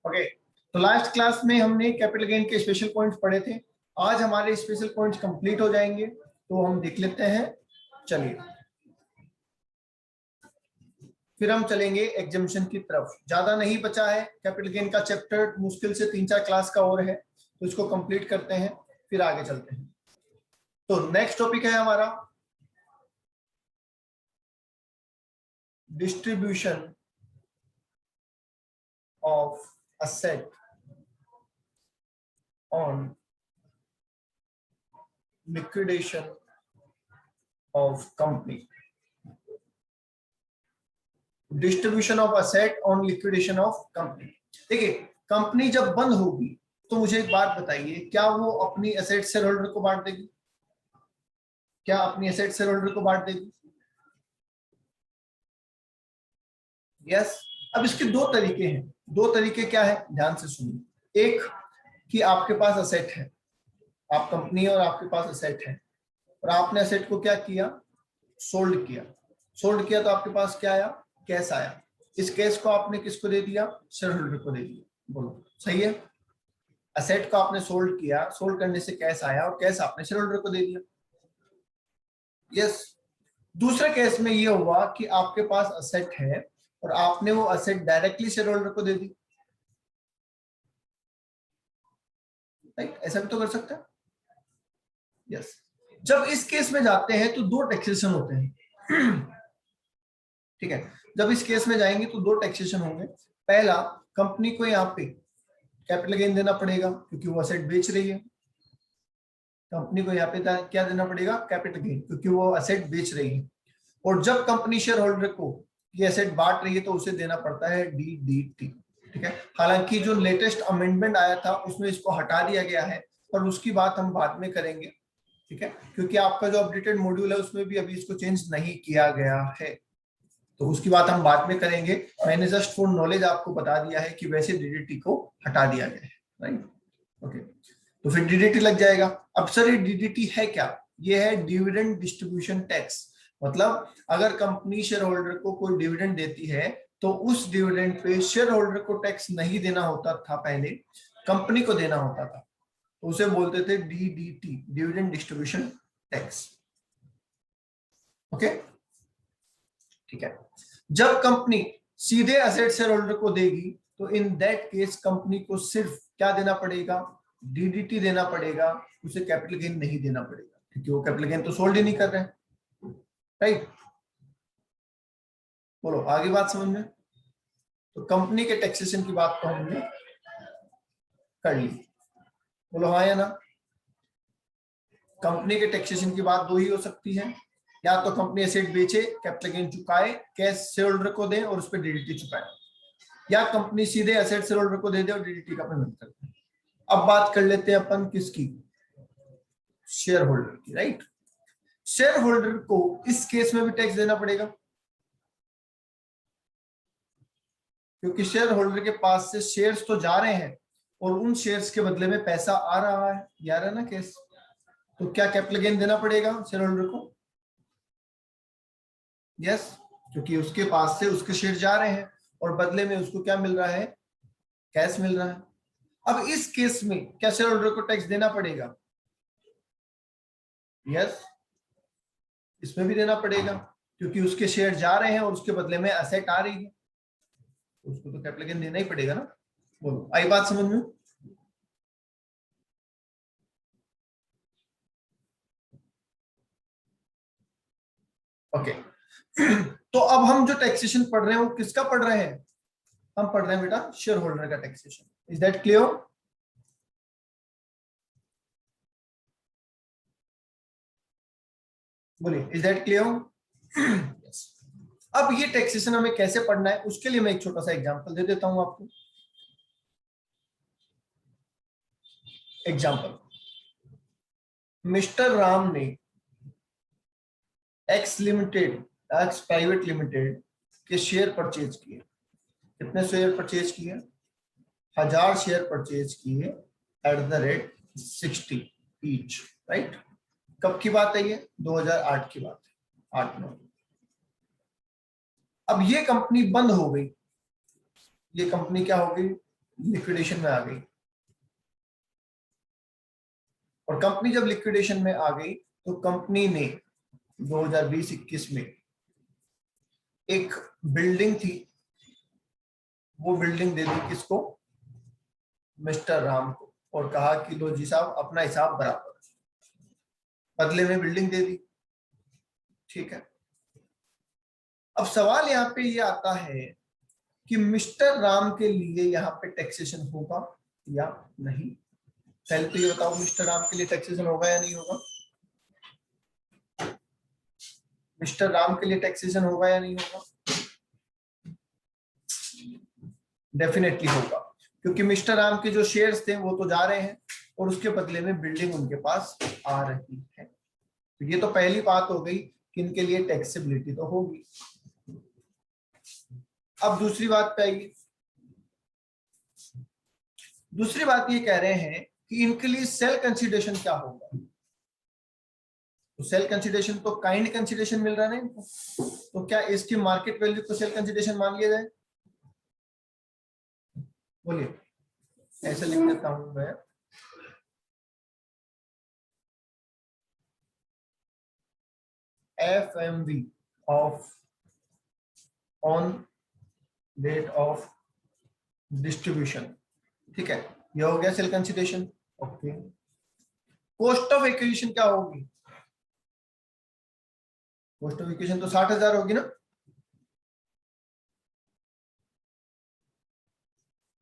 Okay, तो last class में हमने कैपिटल गेन के स्पेशल पॉइंट्स पढ़े थे। आज हमारे स्पेशल पॉइंट्स कंप्लीट हो जाएंगे, तो हम देख लेते हैं। चलिए फिर हम चलेंगे एग्जामिशन की तरफ। ज्यादा नहीं बचा है, कैपिटल गेन का चैप्टर मुश्किल से 3-4 क्लास का और है, तो इसको कंप्लीट करते हैं फिर आगे चलते हैं। तो नेक्स्ट टॉपिक है हमारा distribution of asset on liquidation of company. Distribution of asset on liquidation of company. देखिए, कंपनी जब बंद होगी तो मुझे एक बात बताइए, क्या वो अपनी एसेट शेयर होल्डर को बांट देगी? क्या अपनी एसेट शेयर होल्डर को बांट देगी? यस। अब इसके दो तरीके हैं। दो तरीके क्या है, ध्यान से सुनिए। एक कि आपके पास असेट है, आप कंपनी और आपके पास असेट है, और आपने असेट को क्या किया, सोल्ड किया। सोल्ड किया तो आपके पास क्या आया, कैश आया। इस कैश को आपने किसको दे दिया, शेयर होल्डर को दे दिया। बोलो सही है? असेट को आपने सोल्ड किया, सोल्ड करने से कैश आया और कैश आपने शेयर होल्डर को दे दिया। यस। दूसरे केस में ये हुआ कि आपके पास असेट है और आपने वो असेट डायरेक्टली शेयर होल्डर को दे दी। राइट, ऐसा भी तो कर सकते हैं। यस। जब इस केस में जाते हैं तो दो टैक्सेशन होते हैं। ठीक है, जब इस केस में जाएंगे तो दो टैक्सेशन होंगे। पहला, कंपनी को यहाँ पे कैपिटल गेन देना पड़ेगा क्योंकि वो असेट बेच रही है। कंपनी को यहाँ पे क्या देना पड़ेगा, कैपिटल गेन, क्योंकि वो असेट बेच रही है। और जब कंपनी शेयर होल्डर को ये एसेट बांट रही है तो उसे देना पड़ता है डीडीटी। ठीक है, हालांकि जो लेटेस्ट अमेंडमेंट आया था उसमें इसको हटा दिया गया है, पर उसकी बात हम बाद में करेंगे। ठीक है, क्योंकि आपका जो अपडेटेड मॉड्यूल है उसमें भी अभी इसको चेंज नहीं किया गया है, तो उसकी बात हम बाद में करेंगे। मैंने जस्ट फॉर नॉलेज आपको बता दिया है कि वैसे डीडीटी को हटा दिया गया है। राइट, ओके, तो फिर डीडीटी लग जाएगा। अब सर ये डीडीटी है क्या? ये है डिविडेंड डिस्ट्रीब्यूशन टैक्स। मतलब अगर कंपनी शेयर होल्डर को कोई डिविडेंड देती है तो उस डिविडेंड पे शेयर होल्डर को टैक्स नहीं देना होता था, पहले कंपनी को देना होता था, तो उसे बोलते थे DDT, dividend distribution tax. Okay, ठीक है। जब कंपनी सीधे एसेट शेयर होल्डर को देगी तो इन दैट केस कंपनी को सिर्फ क्या देना पड़ेगा, डीडीटी देना पड़ेगा, उसे कैपिटल गेन नहीं देना पड़ेगा, क्योंकि वो कैपिटल गेन तो सोल्ड ही नहीं कर रहे हैं। राइट, बोलो आगे बात समझ में? तो कंपनी के टैक्सेशन की बात तो हमने कर ली। बोलो हाँ या ना? कंपनी के टैक्सेशन की बात दो ही हो सकती है, या तो कंपनी एसेट बेचे, कैपिटल गेन चुकाए, कैश शेयर होल्डर को दे और उस पर डीडीटी चुकाए, या कंपनी सीधे एसेट शेयर होल्डर को दे दे और डीडीटी का पेमेंट करते हैं। अब बात कर लेते हैं अपन किसकी, शेयर होल्डर की। राइट, शेयर होल्डर को इस केस में भी टैक्स देना पड़ेगा, क्योंकि शेयर होल्डर के पास से शेयर्स तो जा रहे हैं और उन शेयर्स के बदले में पैसा आ रहा है, ये आ रहा है ना केस। तो क्या कैपिटल गेन देना पड़ेगा शेयर होल्डर को? यस, क्योंकि उसके पास से उसके शेयर जा रहे हैं और बदले में उसको क्या मिल रहा है, कैश मिल रहा है। अब इस केस में क्या शेयर होल्डर को टैक्स देना पड़ेगा? यस, इसमें भी देना पड़ेगा, क्योंकि उसके शेयर जा रहे हैं और उसके बदले में एसेट आ रही है, उसको तो कैपिटल गेन देना ही पड़ेगा ना। बोलो आई बात समझ में? ओके। तो अब हम जो टैक्सेशन पढ़ रहे हैं वो किसका पढ़ रहे हैं? हम पढ़ रहे हैं बेटा शेयर होल्डर का टैक्सेशन। Is that clear? बोलिए इज दैट क्लियर? अब ये टैक्सेशन हमें कैसे पढ़ना है उसके लिए मैं एक छोटा सा एग्जांपल दे देता हूं आपको। एग्जांपल, मिस्टर राम ने x limited, x private limited के शेयर परचेज किए। कितने शेयर परचेज किए? 1000 शेयर परचेज किए at the rate 60 each. Right, कब की बात है ये? 2008 की बात है, 8-9। अब ये कंपनी बंद हो गई, ये कंपनी क्या हो गई, लिक्विडेशन में आ गई, और कंपनी जब लिक्विडेशन में आ गई तो कंपनी ने 2020-21 में एक बिल्डिंग थी, वो बिल्डिंग दे दी किसको? मिस्टर राम को, और कहा कि लो जी साहब अपना हिसाब बराबर, बदले में बिल्डिंग दे दी। ठीक है, अब सवाल यहाँ पे ये आता है कि मिस्टर राम के लिए यहाँ पे टैक्सेशन होगा या नहीं? पहले तो ये बताओ, मिस्टर राम के लिए टैक्सेशन होगा या नहीं होगा? मिस्टर राम के लिए टैक्सेशन होगा या नहीं होगा? डेफिनेटली होगा, क्योंकि मिस्टर राम के जो शेयर्स थे वो तो जा रहे हैं और उसके बदले में बिल्डिंग उनके पास आ रही है। तो ये तो पहली बात हो गई कि इनके लिए टैक्सेबिलिटी तो होगी। अब दूसरी बात पे आइए। दूसरी बात ये कह रहे हैं कि इनके लिए सेल कंसिडरेशन क्या होगा? तो सेल कंसिडरेशन तो काइंड कंसिडरेशन मिल रहा है ना इनको, तो क्या इसकी मार्केट वैल्यू को सेल कंसिडरेशन मान लिया जाए? बोलिए, ऐसे लिख देता हूं मैं, FMV of on date of distribution. ठीक है, ये हो गया sale consideration. Okay, cost of acquisition क्या होगी? कॉस्ट ऑफ एक्विजिशन तो 60,000 होगी ना?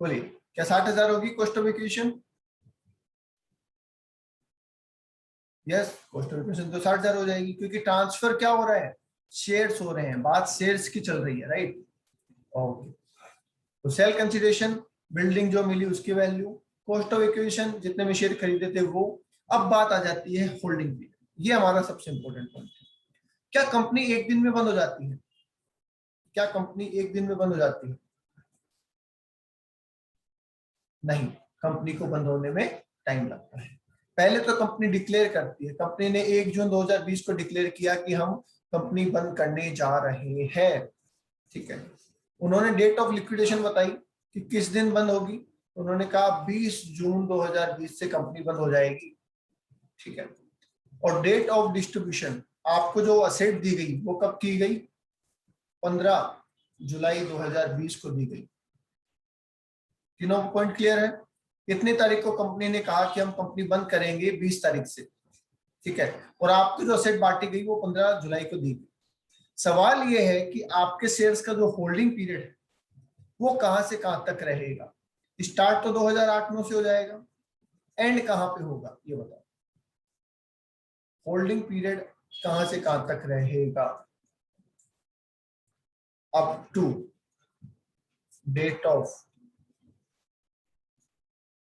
बोलिए, क्या 60,000 होगी cost of acquisition? Yes, cost of acquisition तो 60,000 हो जाएगी, क्योंकि ट्रांसफर क्या हो रहा है? शेयर्स हो रहे हैं, बात शेयर्स की चल रही है, राइट? ओके, तो सेल कंसिडरेशन बिल्डिंग जो मिली उसकी वैल्यू, कॉस्ट ऑफ एक्विजिशन जितने में शेयर खरीदे थे वो। अब बात आ जाती है होल्डिंग पीरियड, ये हमारा सबसे इंपॉर्टेंट पॉइंट है। क्या कंपनी एक दिन में बंद हो जाती है? क्या कंपनी एक दिन में बंद हो जाती है? नहीं, कंपनी को बंद होने में टाइम लगता है। पहले तो कंपनी डिक्लेयर करती है, कंपनी ने 1 जून 2020 को डिक्लेयर किया कि हम कंपनी बंद करने जा रहे हैं। ठीक है, उन्होंने डेट ऑफ लिक्विडेशन बताई कि किस दिन बंद होगी, उन्होंने कहा 20 जून 2020 से कंपनी बंद हो जाएगी। ठीक है, और डेट ऑफ डिस्ट्रीब्यूशन आपको जो असेट दी गई वो कब की गई? 15 जुलाई 2020 को दी गई। तीनों पॉइंट क्लियर है? कितनी तारीख को कंपनी ने कहा कि हम कंपनी बंद करेंगे? 20 तारीख से। ठीक है, और आपकी जो असेट बांटी गई वो 15 जुलाई को दी गई। सवाल ये है कि आपके शेयर्स का जो होल्डिंग पीरियड है वो कहां से कहां तक रहेगा? स्टार्ट तो 2008-9 से हो जाएगा, एंड कहां पे होगा ये बताओ? होल्डिंग पीरियड कहां से कहां तक रहेगा? Up to date of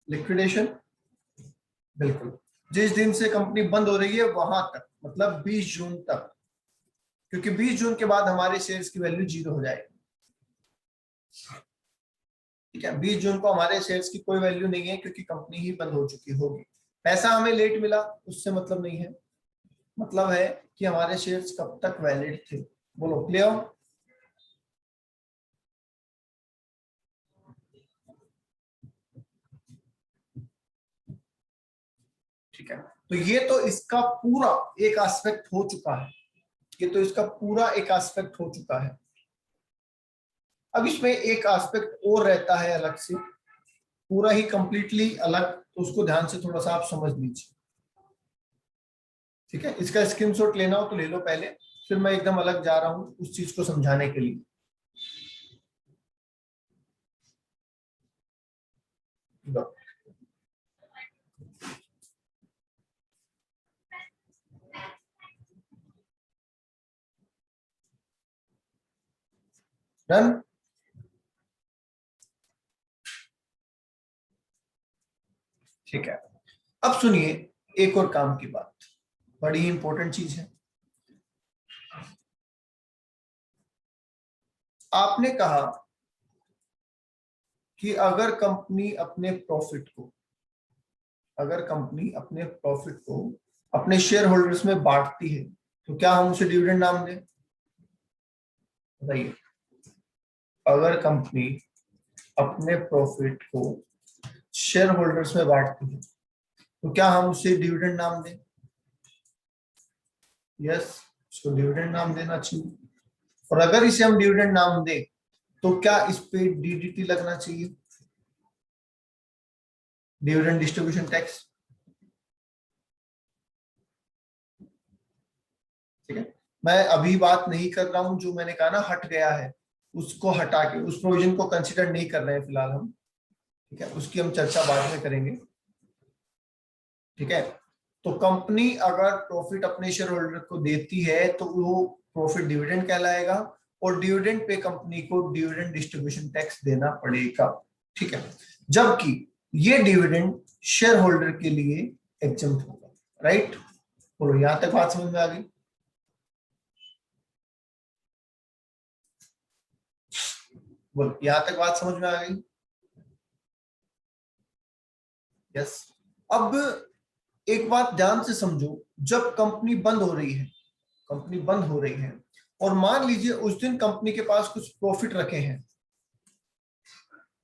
liquidation. बिल्कुल, जिस दिन से कंपनी बंद हो रही है वहां तक, मतलब 20 जून तक, क्योंकि 20 जून के बाद हमारे शेयर्स की वैल्यू 0 हो जाएगी। ठीक है, 20 जून को हमारे शेयर्स की कोई वैल्यू नहीं है, क्योंकि कंपनी ही बंद हो चुकी होगी। पैसा हमें लेट मिला उससे मतलब नहीं है, मतलब है कि हमारे शेयर्स कब तक वैलिड थे। बोलो, क्लियर? ठीक है, तो ये तो इसका पूरा एक एस्पेक्ट हो चुका है, ये तो इसका पूरा एक एस्पेक्ट हो चुका है। अब इसमें एक एस्पेक्ट और रहता है अलग से, पूरा ही कंप्लीटली अलग, तो उसको ध्यान से थोड़ा सा आप समझ लीजिए। ठीक है, इसका स्क्रीनशॉट लेना हो तो ले लो पहले, फिर मैं एकदम अलग जा रहा हूं उस चीज को समझाने के लिए। डन? ठीक है, अब सुनिए एक और काम की बात, बड़ी इंपॉर्टेंट चीज है। आपने कहा कि अगर कंपनी अपने प्रॉफिट को, अगर कंपनी अपने प्रॉफिट को अपने शेयर होल्डर्स में बांटती है तो क्या हम उसे डिविडेंड नाम दें? बताइए, अगर कंपनी अपने प्रॉफिट को शेयर होल्डर्स में बांटती है, तो क्या हम उसे डिविडेंड नाम दें? यस, इसको डिविडेंड नाम देना चाहिए। और अगर इसे हम डिविडेंड नाम दें तो क्या इस पे डीडीटी लगना चाहिए, डिविडेंड डिस्ट्रीब्यूशन टैक्स। ठीक है, मैं अभी बात नहीं कर रहा हूं, जो मैंने कहा ना हट गया है उसको हटा के, उस प्रोविजन को कंसिडर नहीं कर रहे हैं फिलहाल हम। ठीक है, उसकी हम चर्चा बाद में करेंगे। ठीक है, तो कंपनी अगर प्रॉफिट अपने शेयर होल्डर को देती है तो वो प्रॉफिट डिविडेंड कहलाएगा, और डिविडेंड पे कंपनी को डिविडेंड डिस्ट्रीब्यूशन टैक्स देना पड़ेगा। ठीक है, जबकि ये डिविडेंड शेयर होल्डर के लिए एग्जम्प्ट होगा। राइट, बोलो यहां तक बात समझ में आ गई? बोलो यहां तक बात समझ में आ गई? यस। अब एक बात ध्यान से समझो, जब कंपनी बंद हो रही है, कंपनी बंद हो रही है और मान लीजिए उस दिन कंपनी के पास कुछ प्रॉफिट रखे हैं,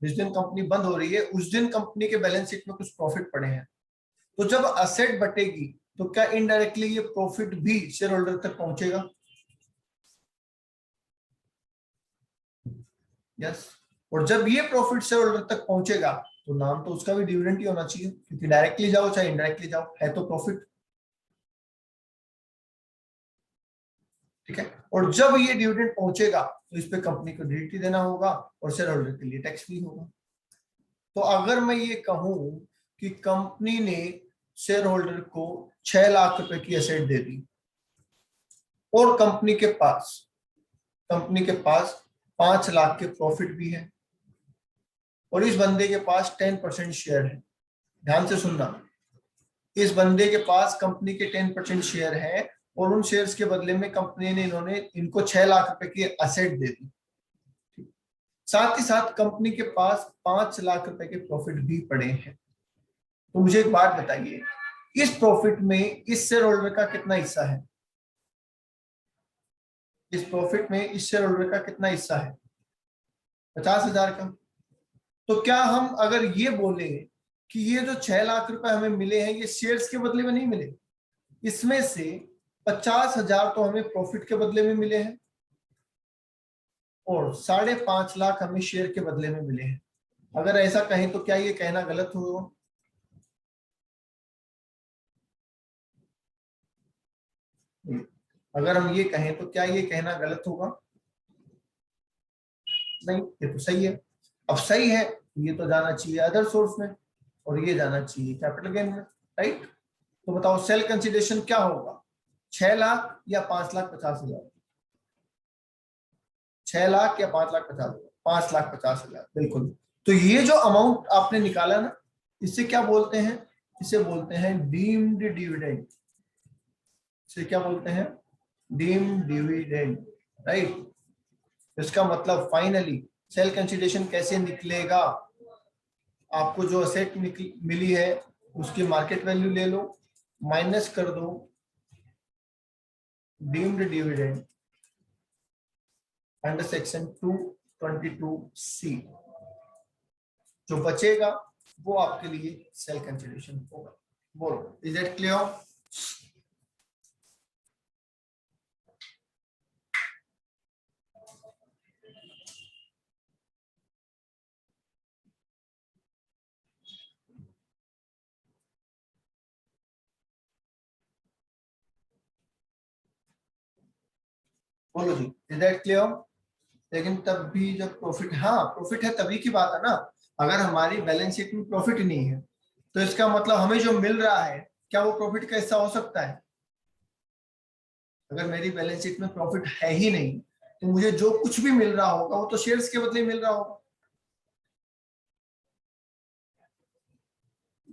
जिस दिन कंपनी बंद हो रही है उस दिन कंपनी के बैलेंस शीट में कुछ प्रॉफिट पड़े हैं, तो जब असेट बटेगी तो क्या इनडायरेक्टली ये प्रॉफिट भी शेयर होल्डर तक पहुंचेगा? यस। और जब ये प्रॉफिट शेयर होल्डर तक पहुंचेगा तो नाम तो उसका भी डिविडेंड ही होना चाहिए, क्योंकि डायरेक्टली जाओ चाहे इनडायरेक्टली जाओ, है तो प्रॉफिट। ठीक है, और जब ये डिविडेंड पहुंचेगा तो इस पे कंपनी को डीडीटी देना होगा और शेयर होल्डर के लिए टैक्स भी होगा। तो अगर मैं ये कहूं कि कंपनी ने शेयर होल्डर को 6 लाख रुपए की एसेट दे दी और कंपनी के पास 5 लाख के प्रॉफिट भी है, और इस बंदे के पास 10% शेयर है। ध्यान से सुनना, इस बंदे के पास कंपनी के 10% शेयर है और उन शेयर्स के बदले में कंपनी ने इनको 6 लाख रुपए की एसेट दे दी। साथ ही साथ कंपनी के पास 5 लाख रुपए के प्रॉफिट भी पड़े हैं। तो मुझे एक बात बताइए, इस प्रॉफिट में इस शेयर होल्डर का कितना हिस्सा है? इस प्रॉफिट में इस शेयर होल्डर का कितना हिस्सा है? 50,000 का। तो क्या हम अगर ये बोले कि ये जो 6 लाख रुपए हमें मिले हैं ये शेयर्स के बदले में नहीं मिले, इसमें से 50,000 तो हमें प्रॉफिट के बदले में मिले हैं और 5.5 लाख हमें शेयर के बदले में मिले हैं। अगर ऐसा कहें तो क्या ये कहना गलत होगा? अगर हम ये कहें तो क्या ये कहना गलत होगा? नहीं, ये तो सही है। अब सही है, ये तो जाना चाहिए अदर सोर्स में और ये जाना चाहिए कैपिटल गेन में। राइट, तो बताओ सेल कंसिडरेशन क्या होगा, 6 लाख या 5,50,000? 6 लाख या 5,50,000? 5,50,000, बिल्कुल। तो ये जो अमाउंट आपने निकाला ना, इसे क्या बोलते हैं? इसे बोलते हैं डीम्ड डिविडेंड। इसे क्या बोलते हैं? Deemed dividend. राइट, इसका मतलब फाइनली सेल कंसिडरेशन कैसे निकलेगा? आपको जो असेट मिली है उसकी मार्केट वैल्यू ले लो, माइनस कर दो deemed dividend under section 222C, जो बचेगा वो आपके लिए सेल कंसिडरेशन होगा। बोलो, इज इट क्लियर? बोलो जी, इज दैट क्लियर? लेकिन तब भी जब प्रॉफिट, हाँ प्रॉफिट है तभी की बात है ना। अगर हमारी बैलेंस शीट में प्रॉफिट ही नहीं है तो इसका मतलब हमें जो मिल रहा है क्या वो प्रॉफिट का हिस्सा हो सकता है? अगर मेरी बैलेंस शीट में प्रॉफिट है ही नहीं तो मुझे जो कुछ भी मिल रहा होगा वो तो शेयर्स के बदले मिल रहा होगा।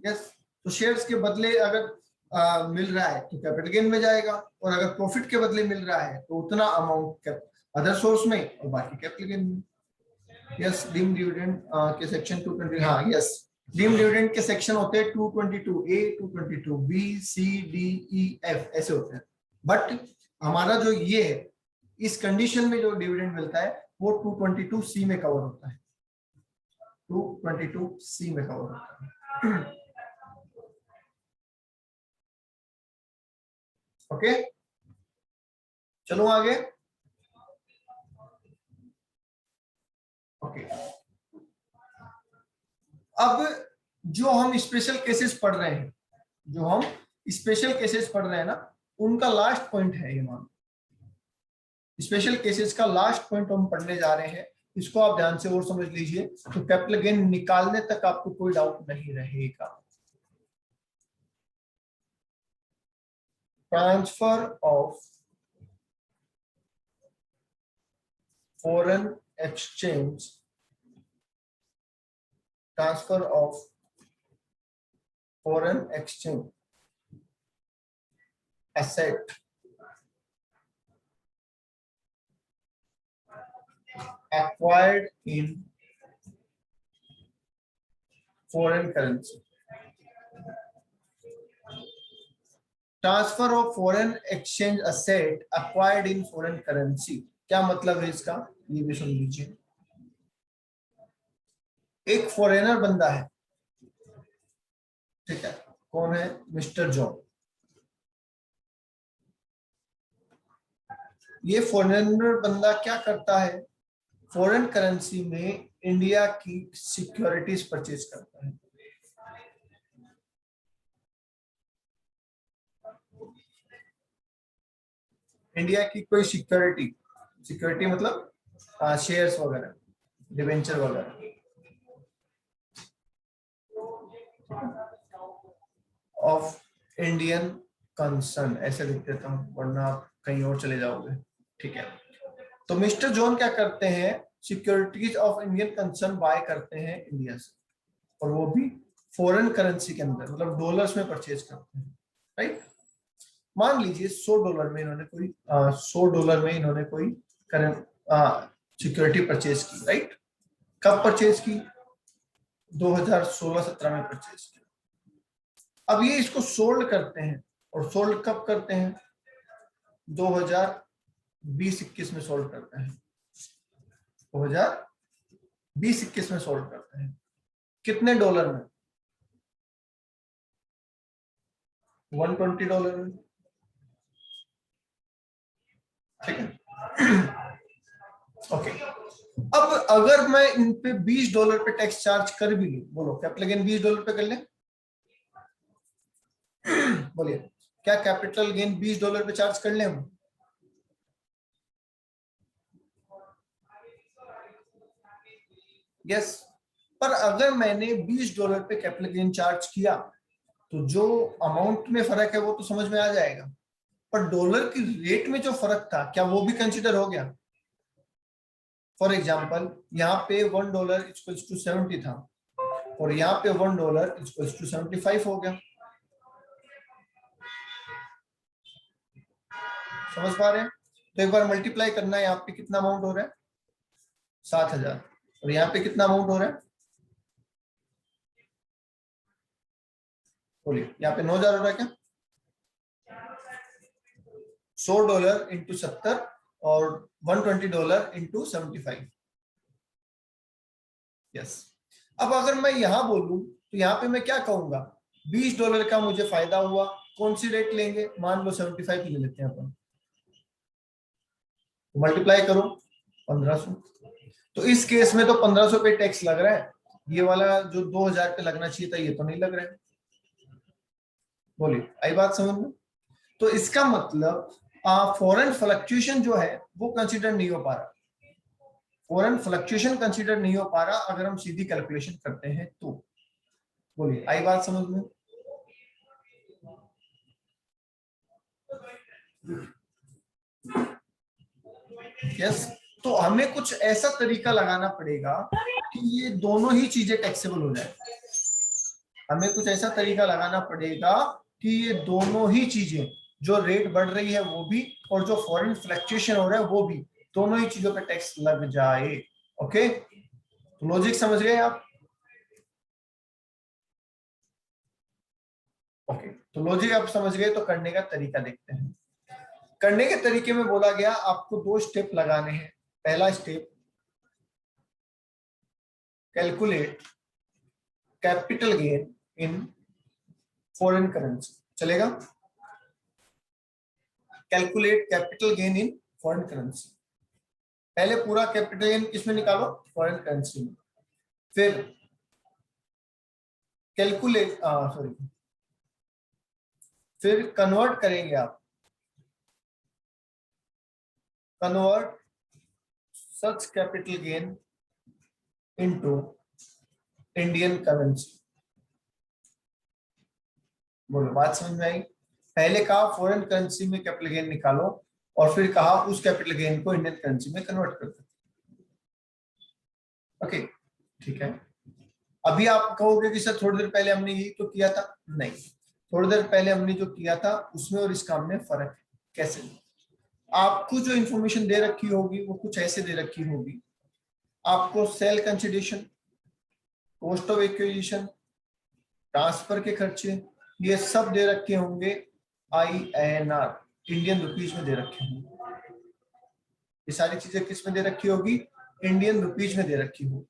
यस, तो शेयर्स के बदले अगर मिल रहा है तो कैपिटल गेन में जाएगा, और अगर प्रॉफिट के बदले मिल रहा है तो उतना अमाउंट अदर सोर्स में और बाकी कैपिटल गेन में। यस, डीम डिविडेंड के सेक्शन 220, हाँ यस, डीम डिविडेंड के सेक्शन होते हैं 222A, 222B, C, D, E, F ऐसे होते हैं। बट हमारा जो ये है, इस कंडीशन में जो डिविडेंड मिलता है वो 222C में कवर होता है। 222C में कवर होता है। ओके, चलो आगे। ओके, अब जो हम स्पेशल केसेस पढ़ रहे हैं, जो हम स्पेशल केसेस पढ़ रहे हैं ना, उनका लास्ट पॉइंट है ये। मान, स्पेशल केसेस का लास्ट पॉइंट हम पढ़ने जा रहे हैं, इसको आप ध्यान से और समझ लीजिए, तो कैपिटल गेन निकालने तक आपको कोई डाउट नहीं रहेगा। Transfer of foreign exchange, transfer of foreign exchange asset acquired in foreign currency. Transfer of foreign exchange asset acquired in foreign currency, क्या मतलब है इसका, ये भी सुन लीजिए। एक फॉरेनर बंदा है, ठीक है, कौन है, मिस्टर जॉन। ये फॉरेनर बंदा क्या करता है, फॉरेन करेंसी में इंडिया की सिक्योरिटीज परचेज करता है। इंडिया की कोई सिक्योरिटी, सिक्योरिटी मतलब शेयर्स वगैरह, डिवेंचर वगैरह, ऑफ इंडियन कंसर्न, ऐसे लिख देता हूं वरना आप कहीं और चले जाओगे। ठीक है, तो मिस्टर जॉन क्या करते हैं, securities of Indian concern bye करते हैं इंडिया से, और वो भी फॉरेन करेंसी के अंदर, मतलब डॉलर्स में परचेज करते हैं, राइट। मान लीजिए $100 में इन्होंने कोई $100 में इन्होंने कोई सिक्योरिटी परचेज की, राइट। कब परचेज की, 2016-17 में परचेज की। अब ये इसको सोल्ड करते हैं, और सोल्ड कब करते हैं, 2020-21 में सोल्ड करते हैं, 2020-21 में सोल्ड करते हैं। कितने डॉलर में, $120 में, ठीक है। ओके, अब अगर मैं इन पे $20 पे टैक्स चार्ज कर भी लूं, बोलो कैपिटल गेन $20 पे कर ले, बोलिए क्या कैपिटल गेन $20 पे चार्ज कर ले हम? यस, पर अगर मैंने $20 पे कैपिटल गेन चार्ज किया तो जो अमाउंट में फर्क है वो तो समझ में आ जाएगा, पर डॉलर की रेट में जो फर्क था क्या वो भी कंसीडर हो गया? फॉर एग्जाम्पल यहाँ पे $1 इक्वल्स टू 70 था, और यहाँ पे $1 इक्वल्स टू 75 हो गया। समझ पा रहे हैं? तो एक बार मल्टीप्लाई करना है, यहाँ पे कितना अमाउंट हो रहा है, 7,000, और यहाँ पे कितना अमाउंट हो रहा है, बोलिए, यहाँ पे 9,000 हो रहा है क्या? $100 इंटू 70 और $120 इंटू 75। यस, अब अगर मैं यहां बोलूं तो यहाँ पे मैं क्या कहूंगा, $20 का मुझे फायदा हुआ। कौन सी रेट लेंगे, मान लो 75 ले लेते हैं अपन, मल्टीप्लाई करो 1500। तो इस केस में तो 1500 पे टैक्स लग रहा है, ये वाला जो 2000 पे लगना चाहिए था ये तो नहीं लग रहा है। बोलिए, आई बात समझ में? तो इसका मतलब फॉरेन फ्लक्चुएशन जो है वो कंसीडर नहीं हो पा रहा, फॉरेन फ्लक्चुएशन कंसीडर नहीं हो पा रहा अगर हम सीधी कैलकुलेशन करते हैं तो। बोलिए, आई बात समझ में? यस, तो हमें कुछ ऐसा तरीका लगाना पड़ेगा कि ये दोनों ही चीजें टैक्सेबल हो जाए। हमें कुछ ऐसा तरीका लगाना पड़ेगा कि ये दोनों ही चीजें, जो रेट बढ़ रही है वो भी, और जो फॉरेन फ्लक्चुएशन हो रहा है वो भी, दोनों ही चीजों पे टैक्स लग जाए। ओके, तो लॉजिक समझ गए आप? ओके, तो लॉजिक आप समझ गए, तो करने का तरीका देखते हैं। करने के तरीके में बोला गया आपको 2 स्टेप लगाने हैं। पहला step, calculate capital gain in foreign currency, चलेगा? Calculate capital gain in foreign currency, पहले पूरा कैपिटल गेन किसमें निकालो? फॉरेन करेंसी में। फिर कैलकुलेट फिर कन्वर्ट करेंगे आप, convert such capital gain into Indian currency. बोलो, बात समझ में आई? पहले कहा फॉरेन करेंसी में कैपिटल गेन निकालो, और फिर कहा उस कैपिटल गेन को इंडियन करेंसी में कन्वर्ट कर दो। ओके, ठीक है। अभी आप कहोगे कि सर थोड़ी देर पहले हमने यही तो किया था। नहीं, थोड़ी देर पहले हमने जो किया था उसमें और इस काम में फर्क है। कैसे? आपको जो इंफॉर्मेशन दे रखी होगी वो कुछ ऐसे दे रखी होगी, आपको sale consideration, cost of acquisition, transfer के खर्चे, ये सब दे रखे होंगे INR, इंडियन रुपीज में दे रखे होंगे। ये सारी चीजें किस में दे रखी होगी? इंडियन रुपीज में दे रखी होगी।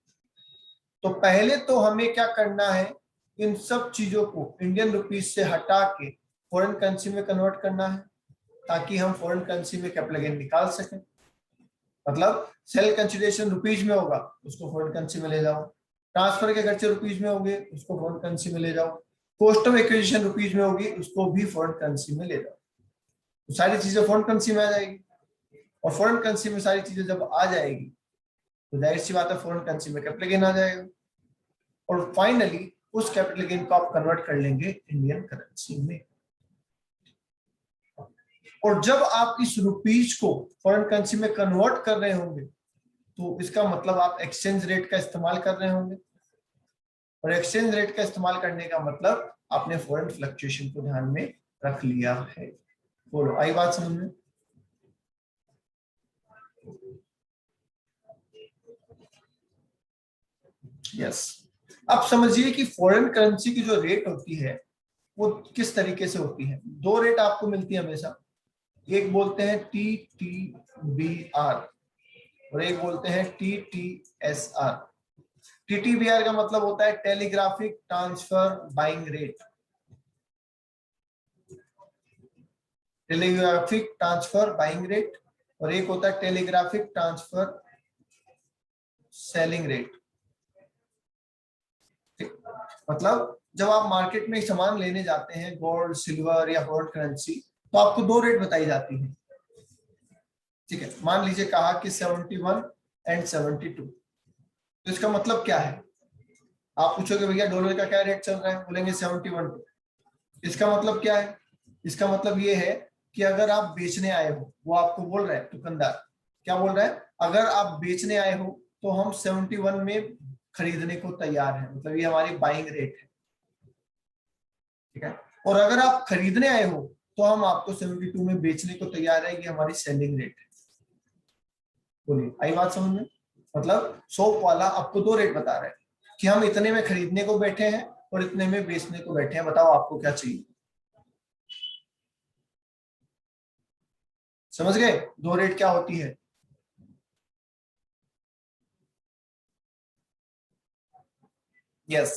तो पहले तो हमें क्या करना है, इन सब चीजों को इंडियन रुपीज से हटा के फॉरेन करेंसी में कन्वर्ट करना है, ताकि हम फॉरेन करेंसी में कैपिटल गेन निकाल सकें। मतलब सेल कंसिडरेशन रुपीज में होगा, उसको फॉरेन करेंसी में ले जाओ। ट्रांसफर के खर्चे रुपीज में होंगे, उसको फॉरेन करेंसी में ले जाओ। कॉस्ट ऑफ एक्विजिशन रुपीज में होगी, उसको भी फॉरेन करेंसी में ले जाओ। तो सारी चीजें फॉरेन करेंसी में आ जाएगी, और फॉरेन करेंसी में सारी चीजें जब आ जाएगी तो जाहिर सी बात है फॉरेन करेंसी में कैपिटल गेन आ जाएगा, और फाइनली उस कैपिटल गेन को आप कन्वर्ट कर लेंगे इंडियन करेंसी में। और जब आप इस रुपीज को फॉरेन करेंसी में कन्वर्ट कर रहे होंगे तो इसका मतलब आप एक्सचेंज रेट का इस्तेमाल कर रहे होंगे, और एक्सचेंज रेट का इस्तेमाल करने का मतलब आपने फॉरेन फ्लक्चुएशन को ध्यान में रख लिया है। बोलो, आई बात समझ में? यस। अब समझिए कि फॉरेन करेंसी की जो रेट होती है वो किस तरीके से होती है। दो रेट आपको मिलती है हमेशा, एक बोलते हैं TTBR और एक बोलते हैं TTSR। TTBR का मतलब होता है telegraphic transfer buying rate, telegraphic transfer buying rate, और एक होता है टेलीग्राफिक ट्रांसफर सेलिंग रेट। मतलब जब आप मार्केट में सामान लेने जाते हैं, गोल्ड, सिल्वर या फॉरेन करेंसी, तो आपको दो रेट बताई जाती है। ठीक है, मान लीजिए कहा कि 71 एंड 72, तो इसका मतलब क्या है? आप पूछोगे भैया डॉलर का क्या रेट चल रहा है, बोलेंगे 71। इसका मतलब क्या है? इसका मतलब ये है कि अगर आप बेचने आए हो, वो आपको बोल रहा है दुकानदार, क्या बोल रहा है, अगर आप बेचने आए हो तो हम 71 में खरीदने को तैयार हैं, मतलब ये हमारी बाइंग रेट है। ठीक है, और अगर आप खरीदने आए हो तो हम आपको 72 में बेचने को तैयार है, ये हमारी सेलिंग रेट है। बोलिए, आई बात समझ में? मतलब शॉप वाला आपको दो रेट बता रहा है कि हम इतने में खरीदने को बैठे हैं और इतने में बेचने को बैठे हैं, बताओ आपको क्या चाहिए। समझ गए दो रेट क्या होती है? यस।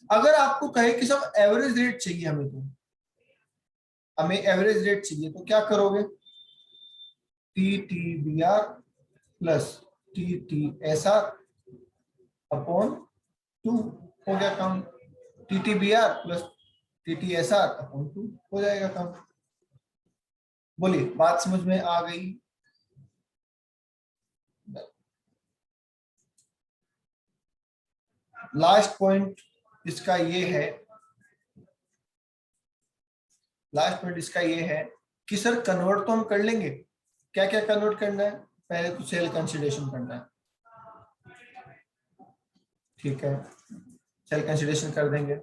अगर आपको कहे कि सब एवरेज रेट चाहिए हमें, तो हमें एवरेज रेट चाहिए, तो क्या करोगे? TTBR प्लस TTSR अपॉन 2, हो गया काम। TTBR प्लस TTSR अपॉन 2 हो जाएगा काम। बोलिए, बात समझ में आ गई? लास्ट पॉइंट इसका ये है, लास्ट पॉइंट इसका ये है कि सर कन्वर्ट तो हम कर लेंगे, क्या क्या कन्वर्ट करना है? पहले तो सेल कंसिडरेशन करना है। ठीक है, सेल कंसिडरेशन कर देंगे।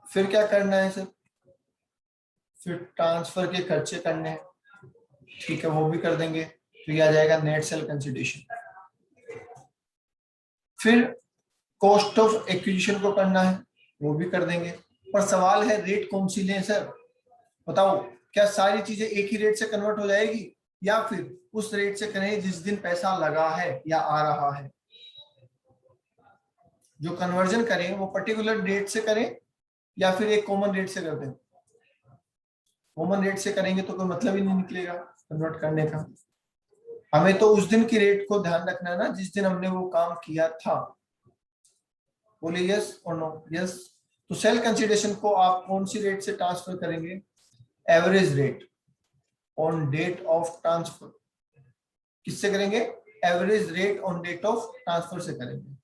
फिर क्या करना है सर? फिर ट्रांसफर के खर्चे करने हैं। ठीक है, वो भी कर देंगे, तो ये आ जाएगा नेट सेल कंसिडरेशन। फिर कॉस्ट ऑफ एक्विजिशन को करना है, वो भी कर देंगे। पर सवाल है रेट कौन सी लें सर? बताओ, क्या सारी चीजें एक ही रेट से कन्वर्ट हो जाएगी, या फिर उस रेट से करें जिस दिन पैसा लगा है या आ रहा है? जो कन्वर्जन करें वो पर्टिकुलर डेट से करें या फिर एक कॉमन रेट से कर दें? कॉमन रेट से करेंगे तो कोई मतलब ही नहीं निकलेगा कन्वर्ट करने का। हमें तो उस दिन की रेट को ध्यान रखना है ना जिस दिन हमने वो काम किया था। बोलिए यस और नो। यस। तो सेल कंसिडरेशन को आप कौन सी रेट से ट्रांसफर करेंगे? Average rate on date of transfer. किससे करेंगे? Average rate on date of transfer से करेंगे।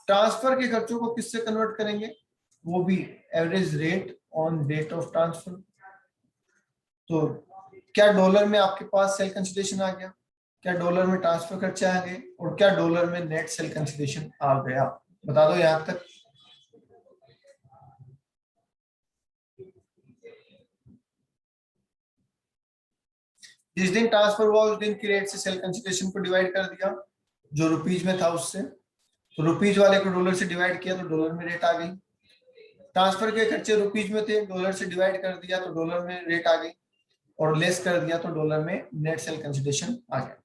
ट्रांसफर के खर्चों को किससे कन्वर्ट करेंगे? वो भी average rate on date of transfer. तो क्या डॉलर में आपके पास सेल कंसिडरेशन आ गया? क्या डॉलर में ट्रांसफर खर्चे आ गए? और क्या डॉलर में नेट सेल कंसिडरेशन आ गया? बता दो यहां तक। जिस दिन ट्रांसफर हुआ उस दिन की रेट से सेल कंसिडरेशन को डिवाइड कर दिया जो रुपीज में था उससे। तो रुपीज वाले को डॉलर से डिवाइड किया तो डॉलर में रेट आ गई। ट्रांसफर के खर्चे रुपीज में थे, डॉलर से डिवाइड कर दिया तो डॉलर में रेट आ गई, और लेस कर दिया तो डॉलर में नेट सेल कंसिडरेशन आ गया।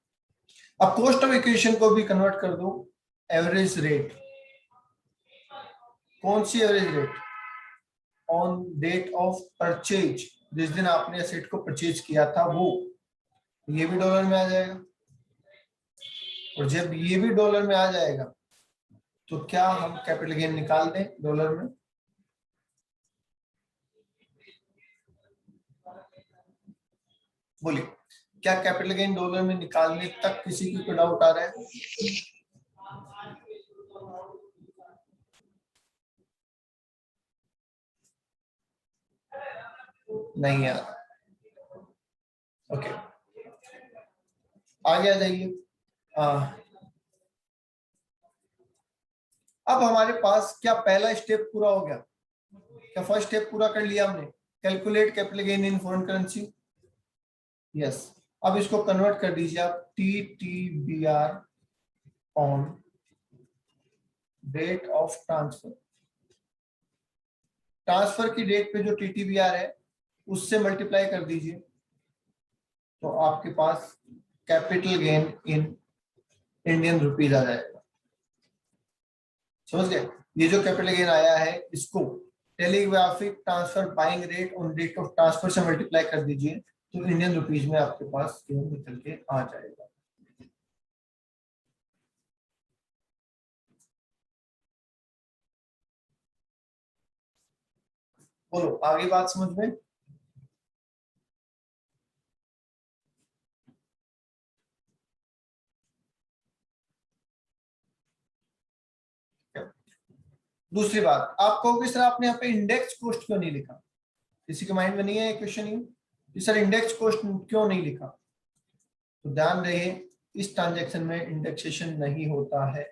अब कॉस्ट ऑफ इक्वेशन को भी कन्वर्ट कर दो एवरेज रेट। कौन सी average rate? On date of purchase, जिस दिन आपने एसेट को परचेज किया था वो। ये भी डॉलर में आ जाएगा, और जब ये भी डॉलर में आ जाएगा तो क्या हम कैपिटल गेन निकाल दें डॉलर में? बोलिए, क्या कैपिटल गेन डॉलर में निकालने तक किसी की कोई डाउट आ रहा है? नहीं यार। ओके, आगे आ जाइए। अब हमारे पास क्या पहला स्टेप पूरा हो गया? क्या फर्स्ट स्टेप पूरा कर लिया हमने? Calculate capital gain in foreign currency. Yes. अब इसको कन्वर्ट कर दीजिए आप T T B R on date of transfer. Transfer की डेट पे जो टीटीबीआर है उससे मल्टीप्लाई कर दीजिए तो आपके पास capital gain in Indian rupees आ जाएगा। समझ गए? ये जो कैपिटल गेन आया है इसको telegraphic transfer buying rate on date of transfer से मल्टीप्लाई कर दीजिए तो इंडियन रुपीज में आपके पास गेन निकल के आ जाएगा। बोलो आगे बात समझ में? दूसरी बात, आप कहोगे सर आपने यहाँ पे इंडेक्स कॉस्ट क्यों नहीं लिखा? किसी के माइंड में नहीं है क्वेश्चन ही कि सर इंडेक्स कॉस्ट क्यों नहीं लिखा? तो ध्यान रहे इस ट्रांजैक्शन में इंडेक्सेशन नहीं होता है।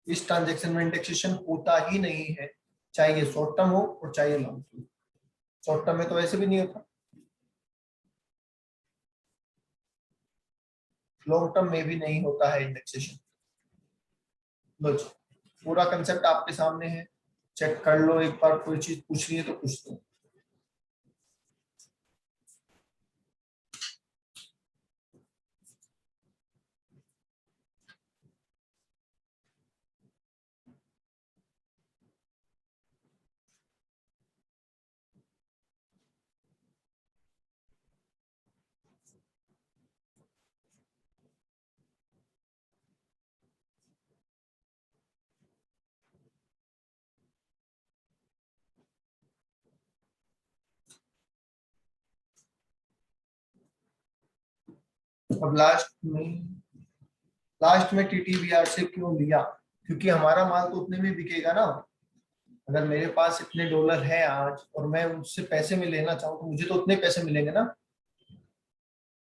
इस ट्रांजैक्शन में इंडेक्सेशन होता ही नहीं है, चाहे ये शॉर्ट टर्म हो और चाहे ये लॉन्ग टर्म। शॉर्ट टर्म में तो वैसे भी नहीं होता, लॉन्ग टर्म में भी नहीं होता है इंडेक्सेशन। बस पूरा कंसेप्ट आपके सामने है, चेक कर लो एक बार, कोई चीज पूछनी है तो पूछ दो। अब लास्ट में टीटीबीआर से क्यों लिया? क्योंकि हमारा माल तो उतने में बिकेगा ना। अगर मेरे पास इतने डॉलर है आज और मैं उससे पैसे में लेना चाहूँ तो मुझे तो उतने पैसे मिलेंगे ना।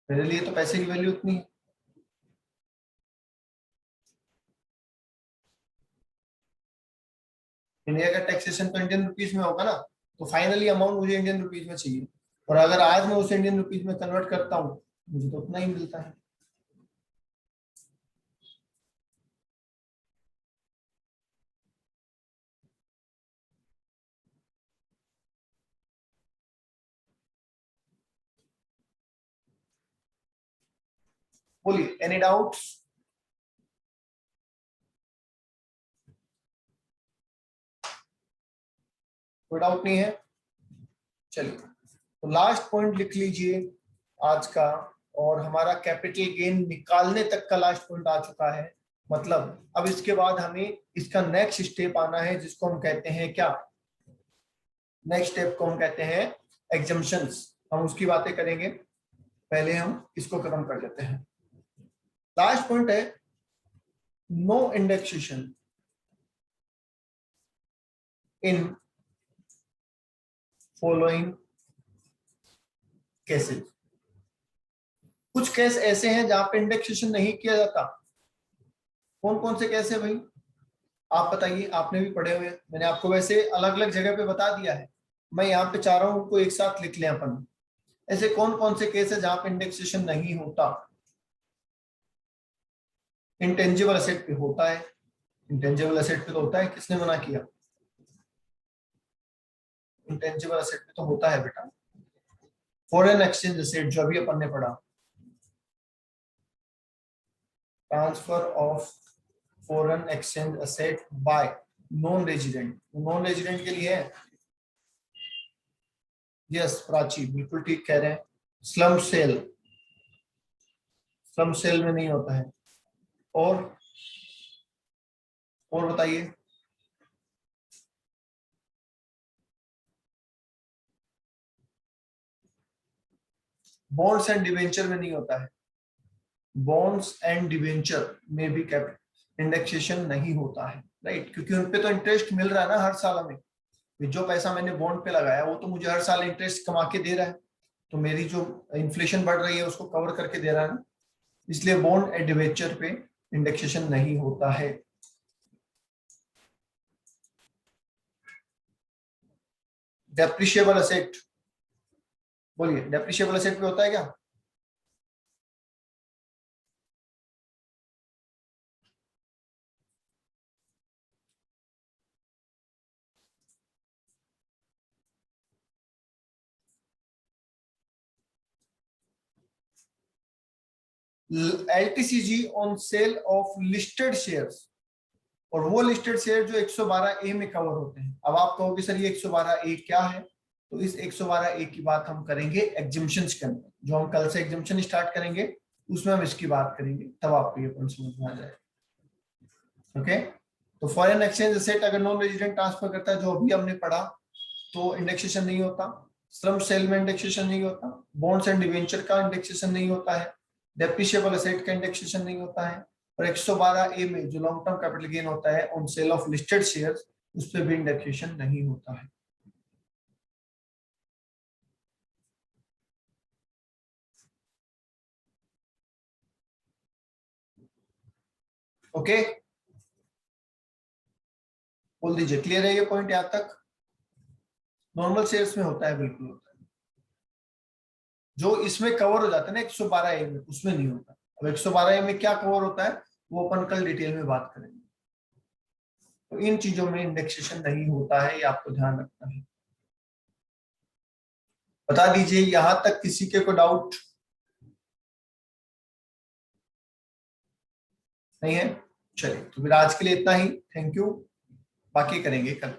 मेरे लिए तो पैसे की वैल्यू उतनी है। इंडिया का टैक्सेशन तो इंडियन रुपीज में होगा ना, तो फाइनली अमाउंट मुझे इंडियन रुपीज में चाहिए, और अगर आज मैं उसे इंडियन रुपीज में कन्वर्ट करता हूँ मुझे तो उतना ही मिलता है। बोलिए एनी डाउट्स? कोई डाउट नहीं है? चलिए, तो लास्ट पॉइंट लिख लीजिए आज का, और हमारा कैपिटल गेन निकालने तक का लास्ट पॉइंट आ चुका है। मतलब अब इसके बाद हमें इसका नेक्स्ट स्टेप आना है, जिसको हम कहते हैं क्या? नेक्स्ट स्टेप को हम कहते हैं एग्जम्पशंस। हम उसकी बातें करेंगे, पहले हम इसको खत्म कर लेते हैं। लास्ट पॉइंट है no indexation in following cases. कुछ केस ऐसे हैं जहां पे इंडेक्सेशन नहीं किया जाता। कौन कौन से केस है भाई? आप बताइए, आपने भी पढ़े हुए हैं, मैंने आपको वैसे अलग अलग जगह पे बता दिया है, मैं यहाँ पे चाह रहा हूं उनको एक साथ लिख लें अपन। ऐसे कौन कौन से केस है जहां पे इंडेक्सेशन नहीं होता? इंटेंजिबल एसेट पे होता है। इंटेंजिबल एसेट पे तो होता है, किसने मना किया? इंटेंजिबल एसेट पे तो होता है बेटा। फॉरेन एक्सचेंज एसेट जो अभी अपन ने पढ़ा, transfer of foreign exchange asset bye non resident. Non resident के लिए है। यस प्राची बिल्कुल ठीक कह रहे हैं। स्लम सेल, स्लम सेल में नहीं होता है। और बताइए। बॉन्ड्स एंड डिवेंचर में नहीं होता है। बॉन्ड्स एंड डिवेंचर में भी कैपिटल इंडेक्सेशन नहीं होता है, राइट? क्योंकि उनपे तो इंटरेस्ट मिल रहा है ना हर साल हमें। जो पैसा मैंने बॉन्ड पे लगाया वो तो मुझे हर साल इंटरेस्ट कमा के दे रहा है, तो मेरी जो इन्फ्लेशन बढ़ रही है उसको कवर करके दे रहा है ना। इसलिए बॉन्ड एंड डिवेंचर पे इंडेक्सेशन नहीं होता है। डेप्रिशिएबल एसेट, बोलिए, डेप्रिशिएबल एसेट पे होता है क्या? LTCG on sale of listed shares, और वो लिस्टेड शेयर जो 112A में कवर होते हैं। अब आप कहोगे सर ये 112A क्या है? तो इस 112A की बात हम करेंगे एग्जम्पशंस के अंदर, जो हम कल से एग्जम्पशन स्टार्ट करेंगे उसमें हम इसकी बात करेंगे, तब आपको ये पॉइंट समझ में आ जाएगा। ओके, तो फॉरेन एक्सचेंज एसेट अगर नॉन रेजिडेंट ट्रांसफर करता है, जो अभी हमने पढ़ा, तो इंडेक्सेशन नहीं होता। श्रम सेल में इंडेक्सेशन नहीं होता। बॉन्ड्स एंड डिवेंचर का इंडेक्सेशन नहीं होता है। डेप्रिशिएबल एसेट का इंडेक्सेशन नहीं होता है। और 112A में जो लॉन्ग टर्म कैपिटल गेन होता है on sale of listed shares, उस पर भी इंडेक्सेशन नहीं होता है। ओके, बोल दीजिए क्लियर है ये पॉइंट यहाँ तक? नॉर्मल शेयर्स में होता है, बिल्कुल होता है। जो इसमें कवर हो जाता है ना 112A में, उसमें नहीं होता। अब 112A में क्या कवर होता है वो अपन कल डिटेल में बात करेंगे। तो इन चीजों में इंडेक्सेशन नहीं होता है, ये आपको ध्यान रखना है। बता दीजिए यहां तक किसी के को डाउट नहीं है? चलिए, तो फिर आज के लिए इतना ही। थैंक यू, बाकी करेंगे कल।